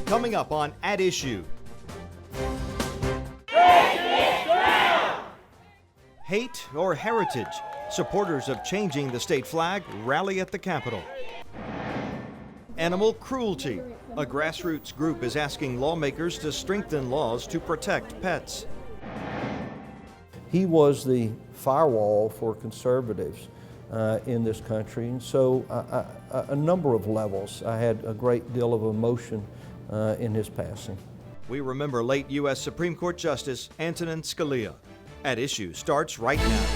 coming up on At Issue. Hate or heritage? Supporters of changing the state flag rally at the Capitol. Animal cruelty. A grassroots group is asking lawmakers to strengthen laws to protect pets. He was the firewall for conservatives in this country, and so a number of levels. I had a great deal of emotion in his passing. We remember late U.S. Supreme Court Justice Antonin Scalia. At Issue starts right now.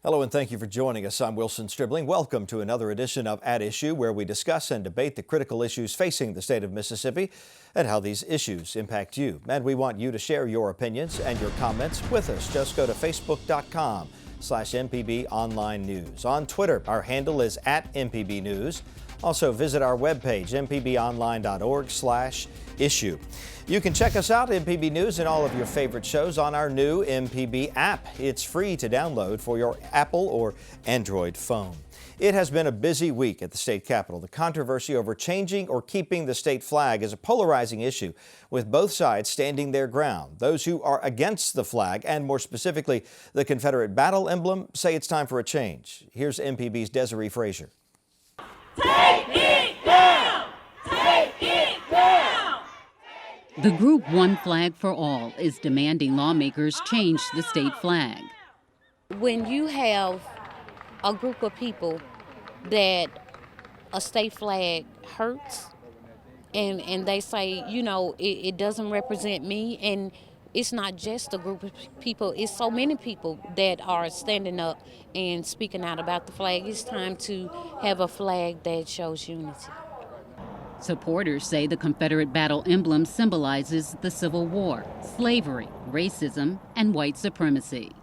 Hello and thank you for joining us. I'm Wilson Stribling. Welcome to another edition of At Issue, where we discuss and debate the critical issues facing the state of Mississippi and how these issues impact you. And we want you to share your opinions and your comments with us. Just go to facebook.com/MPB Online News. On Twitter, our handle is @MPB News. Also visit our webpage, mpbonline.org/issue. You can check us out, MPB News, and all of your favorite shows on our new MPB app. It's free to download for your Apple or Android phone. It has been a busy week at the state capitol. The controversy over changing or keeping the state flag is a polarizing issue, with both sides standing their ground. Those who are against the flag, and more specifically the Confederate battle emblem, say it's time for a change. Here's MPB's Desiree Frazier. Take it down! Take it down! The group One Flag for All is demanding lawmakers change the state flag. When you have a group of people that a state flag hurts and they say, you know, it doesn't represent me, and it's not just a group of people, it's so many people that are standing up and speaking out about the flag. It's time to have a flag that shows unity. Supporters say the Confederate battle emblem symbolizes the Civil War, slavery, racism, and white supremacy.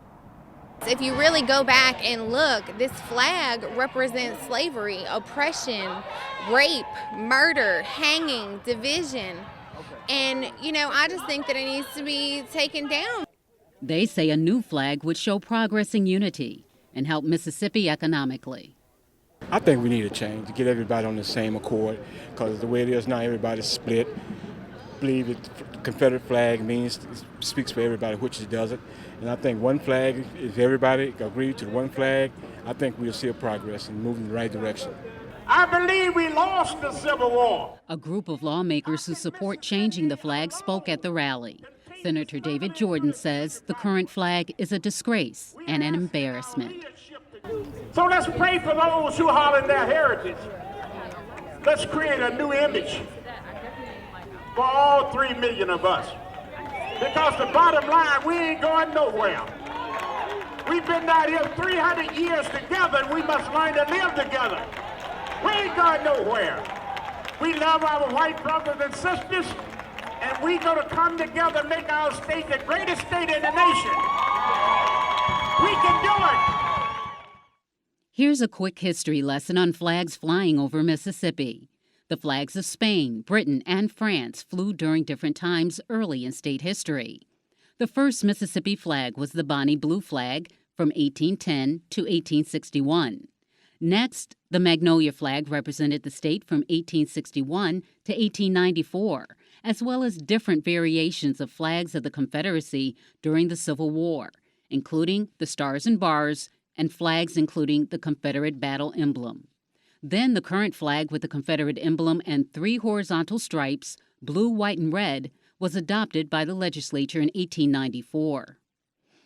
If you really go back and look, this flag represents slavery, oppression, rape, murder, hanging, division. And, you know, I just think that it needs to be taken down. They say a new flag would show progress and unity and help Mississippi economically. I think we need a change to get everybody on the same accord, because the way it is now, everybody's split. Believe that the Confederate flag speaks for everybody, which it doesn't. And I think one flag, if everybody agree to the one flag, I think we'll see a progress and move in the right direction. I believe we lost the Civil War. A group of lawmakers who support changing the flag spoke at the rally. Senator David Jordan says the current flag is a disgrace and an embarrassment. So let's pray for those who holler their heritage. Let's create a new image for all 3 million of us. Because the bottom line, we ain't going nowhere. We've been out here 300 years together, and we must learn to live together. We ain't going nowhere. We love our white brothers and sisters, and we're going to come together and make our state the greatest state in the nation. We can do it. Here's a quick history lesson on flags flying over Mississippi. The flags of Spain, Britain, and France flew during different times early in state history. The first Mississippi flag was the Bonnie Blue flag from 1810 to 1861. Next, the Magnolia flag represented the state from 1861 to 1894, as well as different variations of flags of the Confederacy during the Civil War, including the Stars and Bars and flags including the Confederate battle emblem. Then the current flag with the Confederate emblem and 3 horizontal stripes, blue, white, and red, was adopted by the legislature in 1894.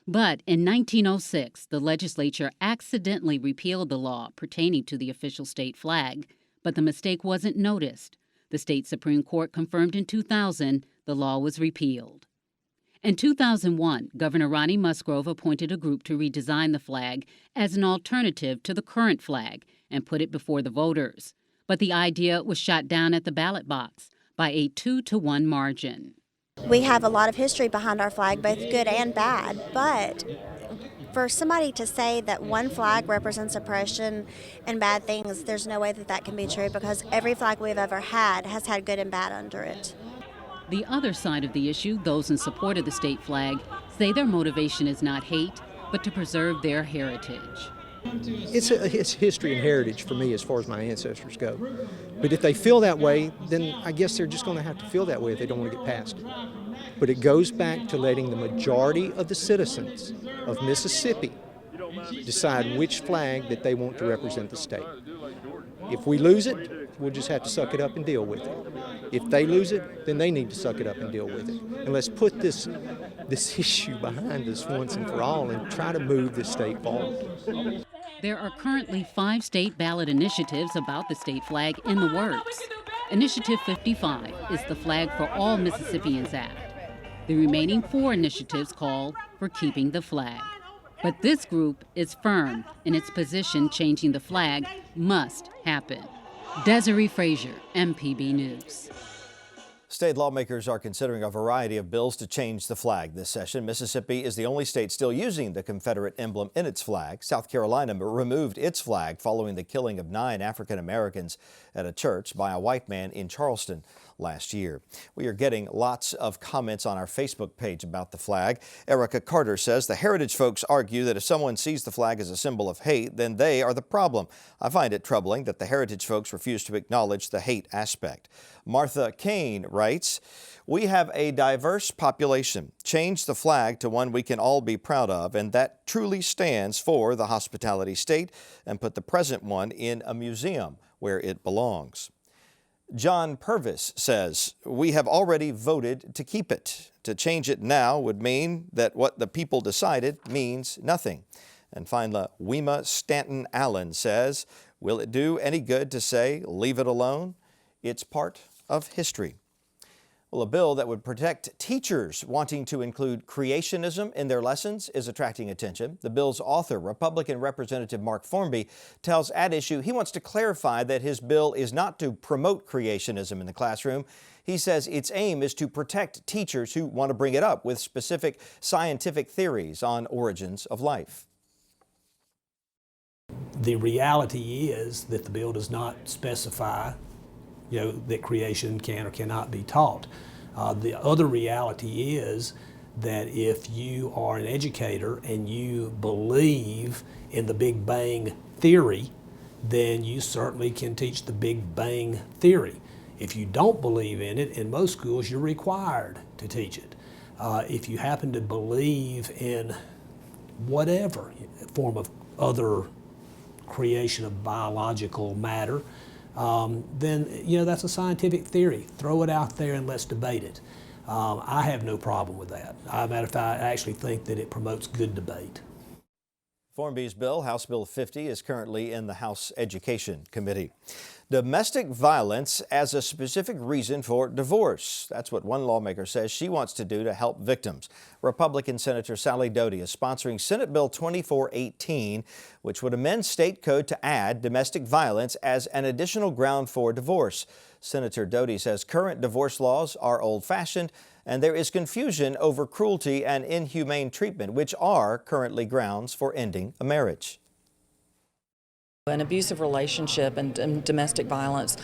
But in 1906, the legislature accidentally repealed the law pertaining to the official state flag, but the mistake wasn't noticed. The state Supreme Court confirmed in 2000 the law was repealed. In 2001, Governor Ronnie Musgrove appointed a group to redesign the flag as an alternative to the current flag and put it before the voters. But the idea was shot down at the ballot box by a 2-to-1 margin. We have a lot of history behind our flag, both good and bad, but for somebody to say that one flag represents oppression and bad things, there's no way that that can be true, because every flag we've ever had has had good and bad under it. The other side of the issue, those in support of the state flag, say their motivation is not hate, but to preserve their heritage. It's history and heritage for me as far as my ancestors go. But if they feel that way, then I guess they're just going to have to feel that way if they don't want to get past it. But it goes back to letting the majority of the citizens of Mississippi decide which flag that they want to represent the state. If we lose it, we'll just have to suck it up and deal with it. If they lose it, then they need to suck it up and deal with it. And let's put this issue behind us once and for all and try to move this state forward. There are currently 5 state ballot initiatives about the state flag in the works. Initiative 55 is the Flag for All Mississippians Act. The remaining 4 initiatives call for keeping the flag. But this group is firm in its position changing the flag must happen. Desiree Frazier, MPB News. State lawmakers are considering a variety of bills to change the flag this session. Mississippi is the only state still using the Confederate emblem in its flag. South Carolina removed its flag following the killing of 9 African Americans at a church by a white man in Charleston last year. We are getting lots of comments on our Facebook page about the flag. Erica Carter says the heritage folks argue that if someone sees the flag as a symbol of hate, then they are the problem. I find it troubling that the heritage folks refuse to acknowledge the hate aspect. Martha Kane writes, "We have a diverse population. Change the flag to one we can all be proud of, and that truly stands for the hospitality state, and put the present one in a museum where it belongs." John Purvis says, "We have already voted to keep it. To change it now would mean that what the people decided means nothing." And finally, Wema Stanton Allen says, "Will it do any good to say, leave it alone? It's part of history." Well, a bill that would protect teachers wanting to include creationism in their lessons is attracting attention. The bill's author, Republican Representative Mark Formby, tells At Issue he wants to clarify that his bill is not to promote creationism in the classroom. He says its aim is to protect teachers who want to bring it up with specific scientific theories on origins of life. The reality is that the bill does not specify that creation can or cannot be taught. The other reality is that if you are an educator and you believe in the Big Bang Theory, then you certainly can teach the Big Bang Theory. If you don't believe in it, in most schools you're required to teach it. If you happen to believe in whatever form of other creation of biological matter, then that's a scientific theory. Throw it out there and let's debate it. I have no problem with that. As a matter of fact, I actually think that it promotes good debate. Formby's bill, House Bill 50, is currently in the House Education Committee. Domestic violence as a specific reason for divorce. That's what one lawmaker says she wants to do to help victims. Republican Senator Sally Doty is sponsoring Senate Bill 2418, which would amend state code to add domestic violence as an additional ground for divorce. Senator Doty says current divorce laws are old-fashioned and there is confusion over cruelty and inhumane treatment, which are currently grounds for ending a marriage. An abusive relationship and domestic violence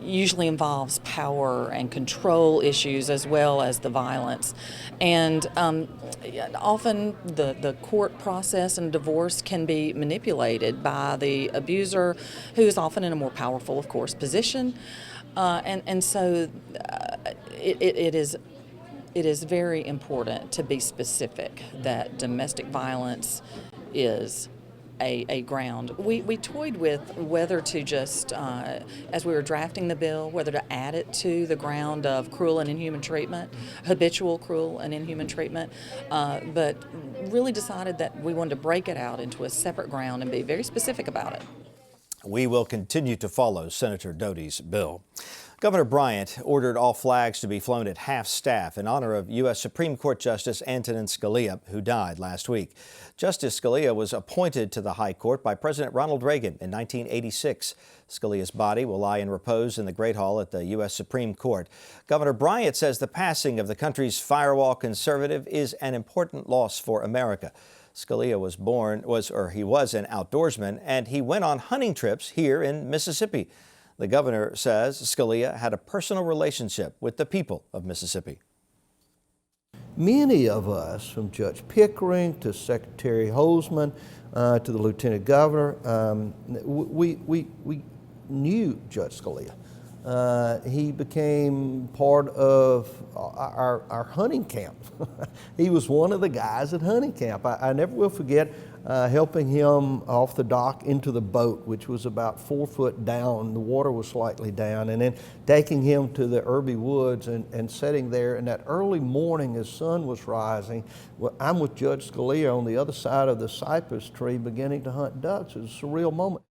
usually involves power and control issues as well as the violence. And often the court process and divorce can be manipulated by the abuser, who is often in a more powerful, of course, position. And so it is very important to be specific that domestic violence is a ground. We toyed with whether to just, as we were drafting the bill, whether to add it to the ground of cruel and inhuman treatment, habitual cruel and inhuman treatment, but really decided that we wanted to break it out into a separate ground and be very specific about it. We will continue to follow Senator Doty's bill. Governor Bryant ordered all flags to be flown at half-staff in honor of U.S. Supreme Court Justice Antonin Scalia, who died last week. Justice Scalia was appointed to the High Court by President Ronald Reagan in 1986. Scalia's body will lie in repose in the Great Hall at the U.S. Supreme Court. Governor Bryant says the passing of the country's firewall conservative is an important loss for America. Scalia was an outdoorsman, and he went on hunting trips here in Mississippi. The governor says Scalia had a personal relationship with the people of Mississippi. many of us, from Judge Pickering to Secretary Holzman to the Lieutenant Governor, we knew Judge Scalia. He became part of our hunting camp. He was one of the guys at hunting camp. I never will forget helping him off the dock into the boat, which was about 4 foot down. The water was slightly down, and then taking him to the Irby Woods and sitting there. And that early morning, as sun was rising, I'm with Judge Scalia on the other side of the cypress tree beginning to hunt ducks. It was a surreal moment.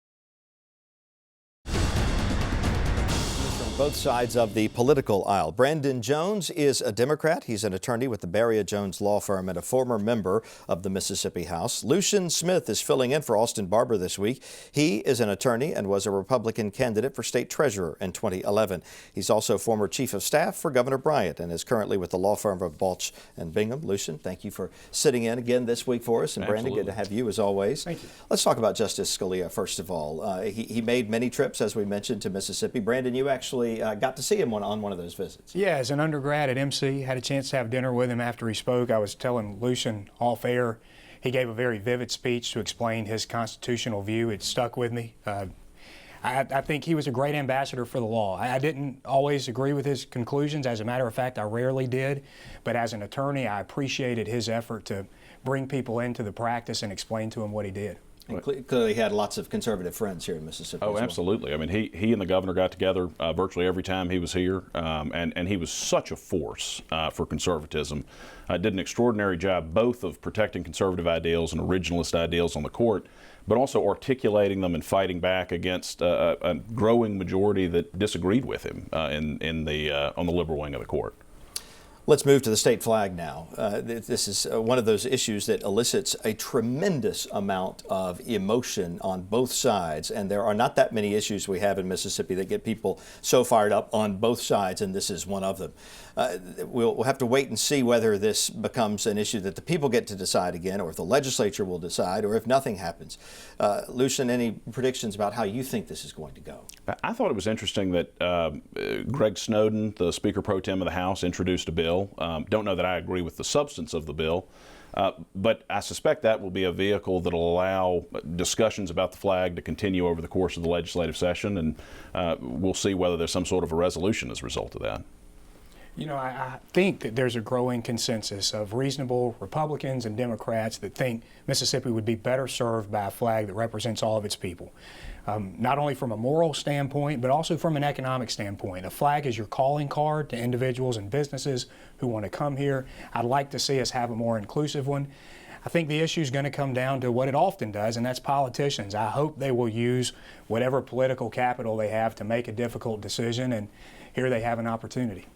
Both sides of the political aisle. Brandon Jones is a Democrat. He's an attorney with the Beria Jones Law Firm and a former member of the Mississippi House. Lucian Smith is filling in for Austin Barber this week. He is an attorney and was a Republican candidate for state treasurer in 2011. He's also former chief of staff for Governor Bryant and is currently with the law firm of Balch and Bingham. Lucian, thank you for sitting in again this week for us. And Brandon, good to have you as always. Thank you. Let's talk about Justice Scalia first of all. He made many trips, as we mentioned, to Mississippi. Brandon, you actually got to see him on one of those visits. Yeah, as an undergrad at MC, had a chance to have dinner with him after he spoke. I was telling Lucian off air, he gave a very vivid speech to explain his constitutional view. It stuck with me. I think he was a great ambassador for the law. I didn't always agree with his conclusions. As a matter of fact, I rarely did. But as an attorney, I appreciated his effort to bring people into the practice and explain to them what he did. And clearly he had lots of conservative friends here in Mississippi. Oh, absolutely. I mean, he and the governor got together virtually every time he was here, and he was such a force for conservatism. Did an extraordinary job both of protecting conservative ideals and originalist ideals on the court, but also articulating them and fighting back against a growing majority that disagreed with him on the liberal wing of the court. Let's move to the state flag now. This is one of those issues that elicits a tremendous amount of emotion on both sides, and there are not that many issues we have in Mississippi that get people so fired up on both sides, and this is one of them. We'll have to wait and see whether this becomes an issue that the people get to decide again, or if the legislature will decide, or if nothing happens. Lucian, any predictions about how you think this is going to go? I thought it was interesting that Greg Snowden, the Speaker Pro Tem of the House, introduced a bill. Don't know that I agree with the substance of the bill, but I suspect that will be a vehicle that will allow discussions about the flag to continue over the course of the legislative session, and we'll see whether there's some sort of a resolution as a result of that. You know, I think that there's a growing consensus of reasonable Republicans and Democrats that think Mississippi would be better served by a flag that represents all of its people. Not only from a moral standpoint, but also from an economic standpoint. A flag is your calling card to individuals and businesses who want to come here. I'd like to see us have a more inclusive one. I think the issue is going to come down to what it often does, and that's politicians. I hope they will use whatever political capital they have to make a difficult decision, and here they have an opportunity.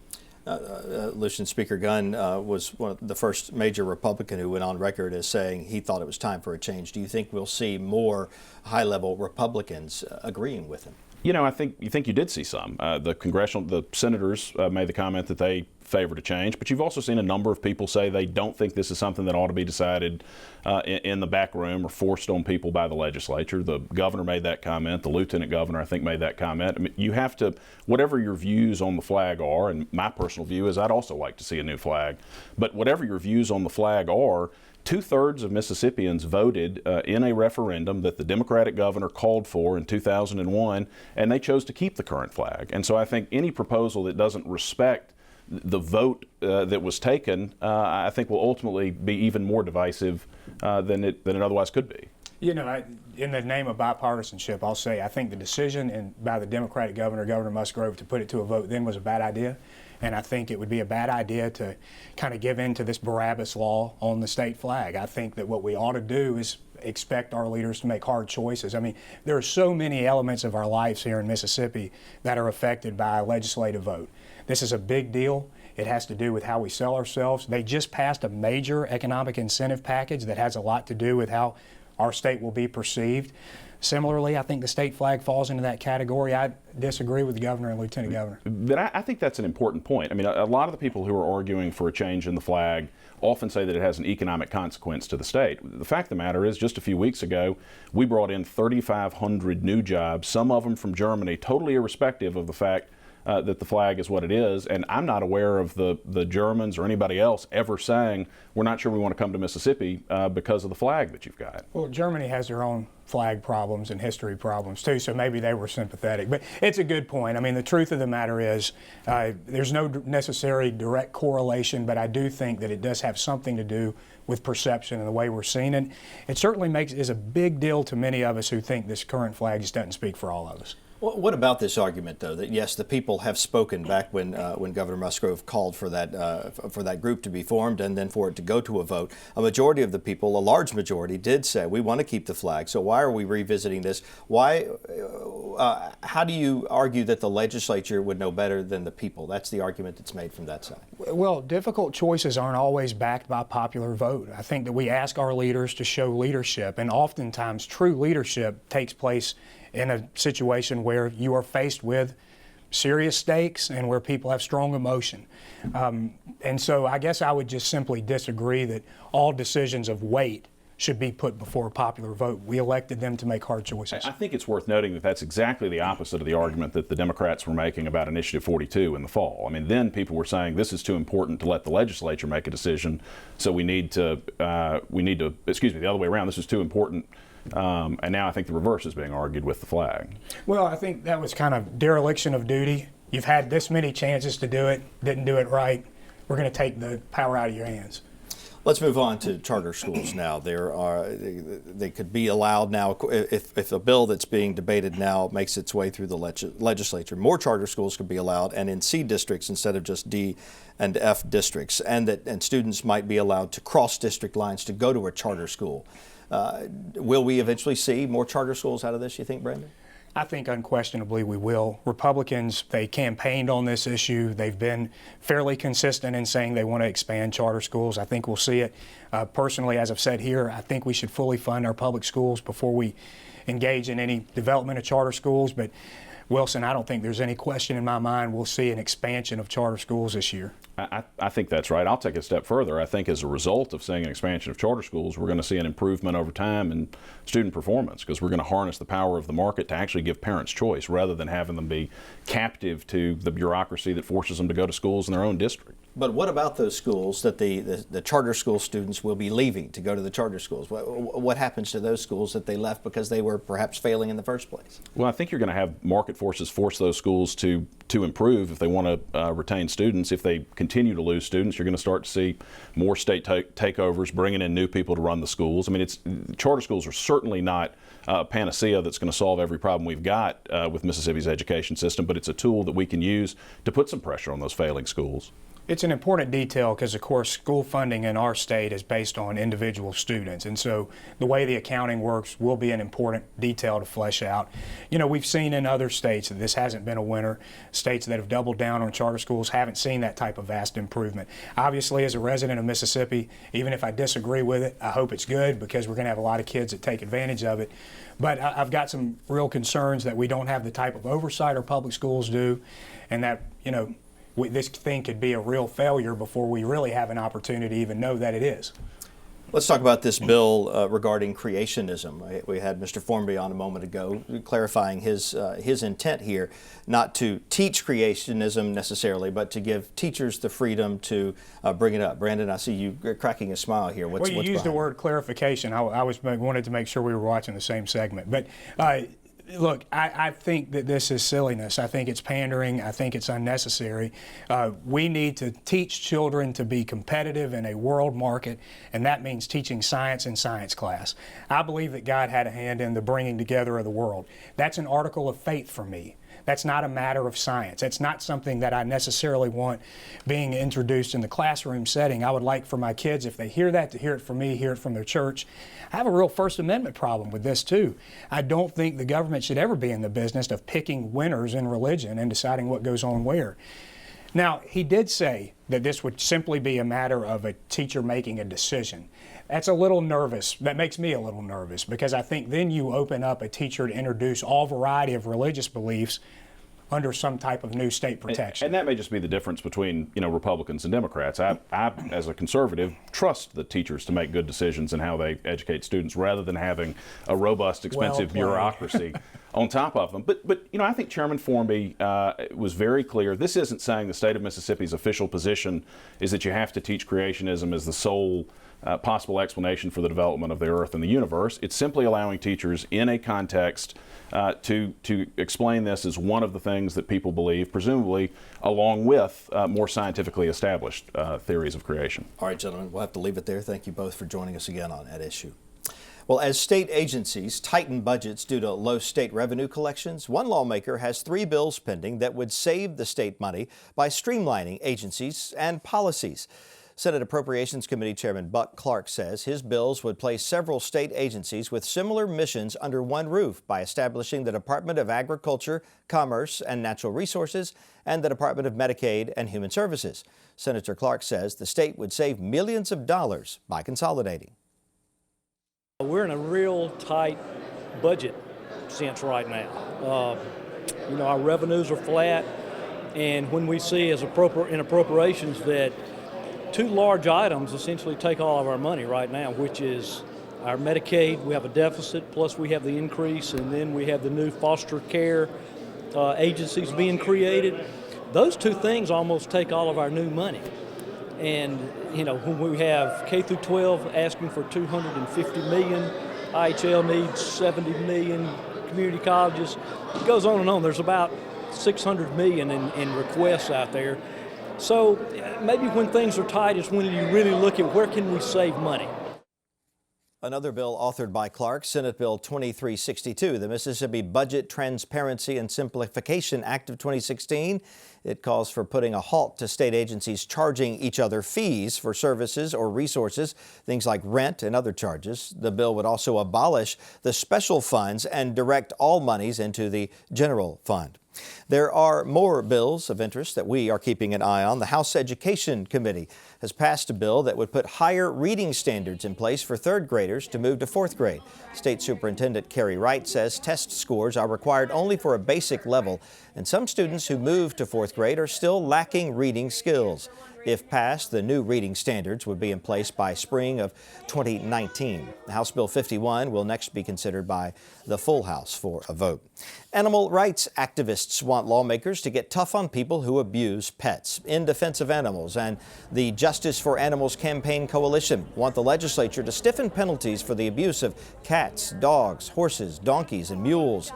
Lucian, Speaker Gunn was one of the first major Republican who went on record as saying he thought it was time for a change. Do you think we'll see more high-level Republicans agreeing with him? You know, I think you did see some. The senators made the comment that they favored a change, but you've also seen a number of people say they don't think this is something that ought to be decided in the back room or forced on people by the legislature. The governor made that comment. The lieutenant governor, I think, made that comment. I mean, you have to, whatever your views on the flag are, and my personal view is I'd also like to see a new flag, but whatever your views on the flag are, 2/3 of Mississippians voted in a referendum that the Democratic governor called for in 2001, and they chose to keep the current flag. And so I think any proposal that doesn't respect the vote that was taken, I think will ultimately be even more divisive than it otherwise could be. You know, in the name of bipartisanship, I'll say I think the decision by the Democratic governor, Governor Musgrove, to put it to a vote then was a bad idea. And I think it would be a bad idea to kind of give in to this Barabbas law on the state flag. I think that what we ought to do is expect our leaders to make hard choices. I mean, there are so many elements of our lives here in Mississippi that are affected by a legislative vote. This is a big deal. It has to do with how we sell ourselves. They just passed a major economic incentive package that has a lot to do with how our state will be perceived. Similarly, I think the state flag falls into that category. I disagree with the governor and lieutenant governor. But I think that's an important point. I mean, a lot of the people who are arguing for a change in the flag often say that it has an economic consequence to the state. The fact of the matter is, just a few weeks ago, we brought in 3,500 new jobs, some of them from Germany, totally irrespective of the fact that the flag is what it is. And I'm not aware of the Germans or anybody else ever saying, we're not sure we want to come to Mississippi because of the flag that you've got. Well, Germany has their own flag problems and history problems too, so maybe they were sympathetic. But it's a good point. I mean, the truth of the matter is there's no necessary direct correlation, but I do think that it does have something to do with perception and the way we're seen. And it certainly is a big deal to many of us who think this current flag just doesn't speak for all of us. What about this argument, though, that yes, the people have spoken back when Governor Musgrove called for that group to be formed and then for it to go to a vote? A majority of the people, a large majority, did say we want to keep the flag. So why are we revisiting this? Why? How do you argue that the legislature would know better than the people? That's the argument that's made from that side. Well, difficult choices aren't always backed by popular vote. I think that we ask our leaders to show leadership, and oftentimes true leadership takes place in a situation where you are faced with serious stakes and where people have strong emotion. And so I guess I would just simply disagree that all decisions of weight should be put before a popular vote. We elected them to make hard choices. I think it's worth noting that that's exactly the opposite of the argument that the Democrats were making about Initiative 42 in the fall. I mean, then people were saying this is too important to let the legislature make a decision, so we need to, excuse me, the other way around, this is too important. And now I think the reverse is being argued with the flag. Well, I think that was kind of dereliction of duty. You've had this many chances to do it, didn't do it right. We're going to take the power out of your hands. Let's move on to charter schools now. They could be allowed now, if a bill that's being debated now makes its way through the legislature, more charter schools could be allowed, and in C districts instead of just D and F districts, and students might be allowed to cross district lines to go to a charter school. Will we eventually see more charter schools out of this, you think, Brandon? I think unquestionably we will. Republicans, they campaigned on this issue. They've been fairly consistent in saying they want to expand charter schools. I think we'll see it. Personally, as I've said here, I think we should fully fund our public schools before we engage in any development of charter schools. But Wilson, I don't think there's any question in my mind we'll see an expansion of charter schools this year. I think that's right. I'll take it a step further. I think as a result of seeing an expansion of charter schools, we're going to see an improvement over time in student performance, because we're going to harness the power of the market to actually give parents choice rather than having them be captive to the bureaucracy that forces them to go to schools in their own district. But what about those schools that the charter school students will be leaving to go to the charter schools? What happens to those schools that they left because they were perhaps failing in the first place? Well, I think you're going to have market forces force those schools to improve if they want to retain students. If they continue to lose students, you're going to start to see more state takeovers, bringing in new people to run the schools. I mean, charter schools are certainly not a panacea that's going to solve every problem we've got with Mississippi's education system, but it's a tool that we can use to put some pressure on those failing schools. It's an important detail because, of course, school funding in our state is based on individual students. And so the way the accounting works will be an important detail to flesh out. You know, we've seen in other states that this hasn't been a winner. States that have doubled down on charter schools haven't seen that type of vast improvement. Obviously, as a resident of Mississippi, even if I disagree with it, I hope it's good because we're going to have a lot of kids that take advantage of it. But I've got some real concerns that we don't have the type of oversight our public schools do, and that, you know, this thing could be a real failure before we really have an opportunity to even know that it is. Let's talk about this bill regarding creationism. We had Mr. Formby on a moment ago clarifying his intent here, not to teach creationism necessarily, but to give teachers the freedom to bring it up. Brandon, I see you cracking a smile here. Well, you used the word clarification. I wanted to make sure we were watching the same segment. But look, I think that this is silliness. I think it's pandering. I think it's unnecessary. We need to teach children to be competitive in a world market, and that means teaching science in science class. I believe that God had a hand in the bringing together of the world. That's an article of faith for me. That's not a matter of science. It's not something that I necessarily want being introduced in the classroom setting. I would like for my kids, if they hear that, to hear it from me, hear it from their church. I have a real First Amendment problem with this too. I don't think the government should ever be in the business of picking winners in religion and deciding what goes on where. Now, he did say that this would simply be a matter of a teacher making a decision. That's a little nervous. That makes me a little nervous because I think then you open up a teacher to introduce all variety of religious beliefs under some type of new state protection. And that may just be the difference between, you know, Republicans and Democrats. I, as a conservative, trust the teachers to make good decisions in how they educate students rather than having a robust, expensive bureaucracy on top of them. But you know, I think Chairman Formby was very clear. This isn't saying the state of Mississippi's official position is that you have to teach creationism as the sole possible explanation for the development of the earth and the universe. It's simply allowing teachers in a context to explain this as one of the things that people believe, presumably along with more scientifically established theories of creation. All right, gentlemen, we'll have to leave it there. Thank you both for joining us again on At Issue. Well, as state agencies tighten budgets due to low state revenue collections, one lawmaker has 3 bills pending that would save the state money by streamlining agencies and policies. Senate Appropriations Committee Chairman Buck Clark says his bills would place several state agencies with similar missions under one roof by establishing the Department of Agriculture, Commerce, and Natural Resources and the Department of Medicaid and Human Services. Senator Clark says the state would save millions of dollars by consolidating. We're in a real tight budget sense right now. You know, our revenues are flat, and when we see as in appropriations that 2 large items essentially take all of our money right now, which is our Medicaid. We have a deficit, plus we have the increase, and then we have the new foster care agencies being created. Those 2 things almost take all of our new money. And, you know, when we have K through 12 asking for $250 million, IHL needs $70 million, community colleges, it goes on and on. There's about $600 million in requests out there. So maybe when things are tight is when you really look at where can we save money. Another bill authored by Clark, Senate Bill 2362, the Mississippi Budget Transparency and Simplification Act of 2016. It calls for putting a halt to state agencies charging each other fees for services or resources, things like rent and other charges. The bill would also abolish the special funds and direct all monies into the general fund. There are more bills of interest that we are keeping an eye on. The House Education Committee has passed a bill that would put higher reading standards in place for 3rd graders to move to 4th grade. State Superintendent Carrie Wright says test scores are required only for a basic level, and some students who move to 4th grade are still lacking reading skills. If passed, the new reading standards would be in place by spring of 2019. House Bill 51 will next be considered by the full House for a vote. Animal rights activists want lawmakers to get tough on people who abuse pets. In Defense of Animals and the Justice for Animals Campaign Coalition want the legislature to stiffen penalties for the abuse of cats, dogs, horses, donkeys, and mules.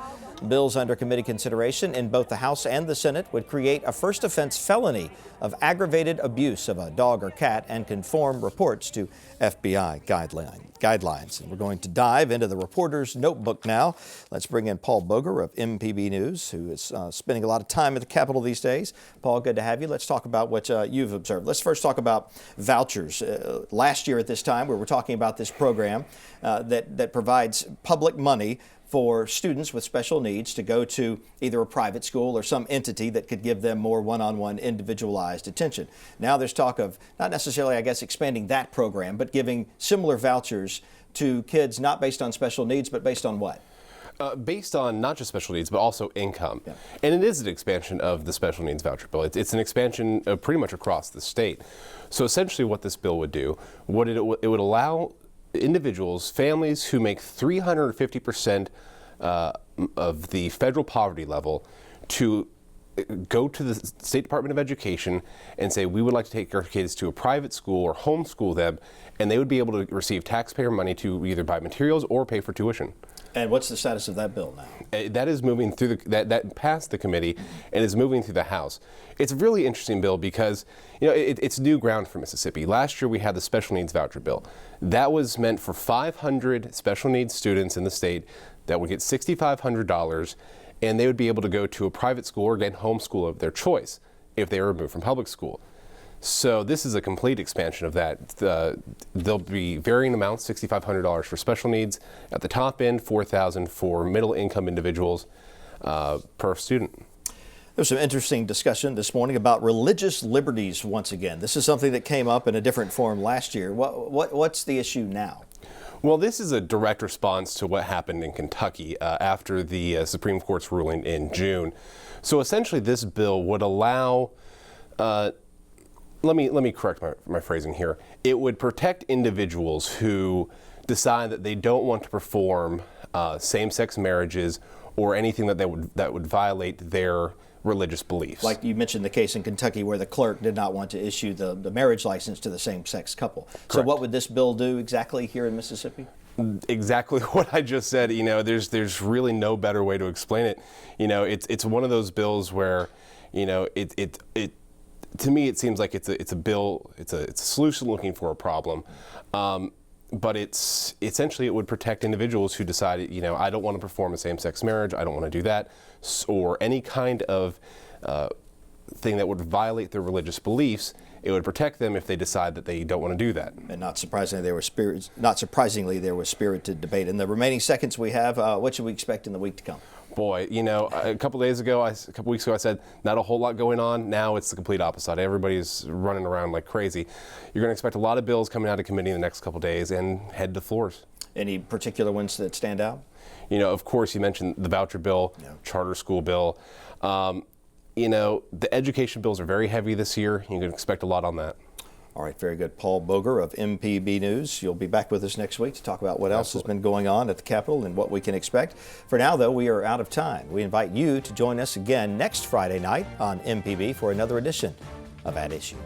Bills under committee consideration in both the House and the Senate would create a first offense felony of aggravated abuse of a dog or cat and conform reports to FBI guidelines. And we're going to dive into the reporter's notebook now. Let's bring in Paul Boger of MPB News, who is spending a lot of time at the Capitol these days. Paul, good to have you. Let's talk about what you've observed. Let's first talk about vouchers. Last year at this time, we were talking about this program that provides public money for students with special needs to go to either a private school or some entity that could give them more one-on-one individualized attention. Now there's talk of not necessarily, I guess, expanding that program, but giving similar vouchers to kids not based on special needs, but based on what? Based on not just special needs, but also income. Yeah. And it is an expansion of the special needs voucher bill. It's an expansion pretty much across the state. So essentially what this bill would do, it would allow individuals, families who make 350% of the federal poverty level to go to the State Department of Education and say, we would like to take our kids to a private school or homeschool them, and they would be able to receive taxpayer money to either buy materials or pay for tuition. And what's the status of that bill now? That is moving through that passed the committee and is moving through the House. It's a really interesting bill because, you know, it's new ground for Mississippi. Last year we had the special needs voucher bill. That was meant for 500 special needs students in the state that would get $6,500, and they would be able to go to a private school or again homeschool of their choice if they were removed from public school. So this is a complete expansion of that. There'll be varying amounts, $6,500 for special needs at the top end, $4,000 for middle income individuals per student. There's some interesting discussion this morning about religious liberties once again. This is something that came up in a different form last year. What's the issue now? Well, this is a direct response to what happened in Kentucky after the Supreme Court's ruling in June. So essentially this bill would allow, let me correct my phrasing here. It would protect individuals who decide that they don't want to perform same-sex marriages or anything that would violate their religious beliefs. Like you mentioned the case in Kentucky where the clerk did not want to issue the marriage license to the same-sex couple. Correct. So what would this bill do exactly here in Mississippi? Exactly what I just said. You know, there's really no better way to explain it. You know, it's one of those bills where, you know, it to me it seems like it's a bill, it's a solution looking for a problem. But it's essentially it would protect individuals who decide, you know, I don't want to perform a same-sex marriage, I don't want to do that, or any kind of thing that would violate their religious beliefs. It would protect them if they decide that they don't want to do that. And not surprisingly, there was spirited debate. In the remaining seconds we have, what should we expect in the week to come? Boy, you know, a couple weeks ago, I said not a whole lot going on. Now it's the complete opposite. Everybody's running around like crazy. You're going to expect a lot of bills coming out of committee in the next couple days and head to floors. Any particular ones that stand out? You know, of course, you mentioned the voucher bill, charter school bill. You know, the education bills are very heavy this year. You can expect a lot on that. All right, very good. Paul Boger of MPB News. You'll be back with us next week to talk about what else has been going on at the Capitol and what we can expect. For now, though, we are out of time. We invite you to join us again next Friday night on MPB for another edition of At Issue.